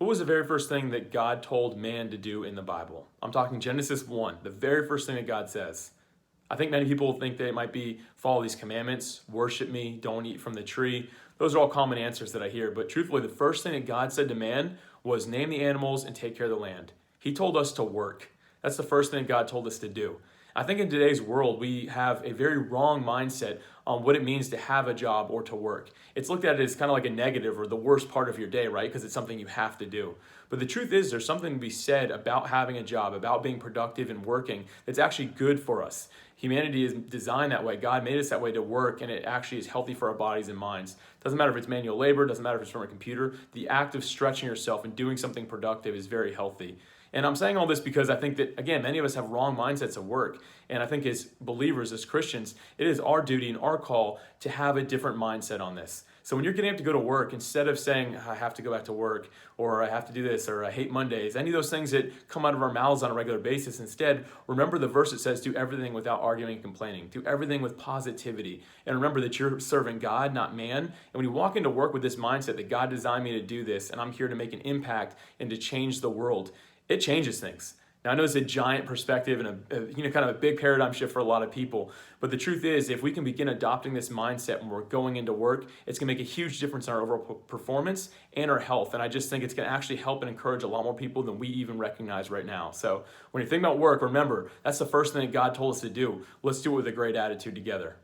What was the very first thing that God told man to do in the Bible? I'm talking Genesis 1, the very first thing that God says. I think many people think that it might be follow these commandments, worship me, don't eat from the tree. Those are all common answers that I hear. But truthfully, the first thing that God said to man was name the animals and take care of the land. He told us to work. That's the first thing God told us to do. I think in today's world, we have a very wrong mindset on what it means to have a job or to work. It's looked at as kind of like a negative or the worst part of your day, right? Because it's something you have to do. But the truth is, there's something to be said about having a job, about being productive and working that's actually good for us. Humanity is designed that way. God made us that way to work, and it actually is healthy for our bodies and minds. Doesn't matter if it's manual labor, doesn't matter if it's from a computer. The act of stretching yourself and doing something productive is very healthy. And I'm saying all this because I think that, again, many of us have wrong mindsets of work. And I think as believers, as Christians, it is our duty and our call to have a different mindset on this. So when you're getting up to go to work, instead of saying, I have to go back to work, or I have to do this, or I hate Mondays, any of those things that come out of our mouths on a regular basis, instead, remember the verse that says, do everything without arguing and complaining. Do everything with positivity. And remember that you're serving God, not man. And when you walk into work with this mindset that God designed me to do this, and I'm here to make an impact and to change the world, it changes things. Now, I know it's a giant perspective and a kind of a big paradigm shift for a lot of people. But the truth is, if we can begin adopting this mindset when we're going into work, it's going to make a huge difference in our overall performance and our health. And I just think it's going to actually help and encourage a lot more people than we even recognize right now. So when you think about work, remember, that's the first thing that God told us to do. Let's do it with a great attitude together.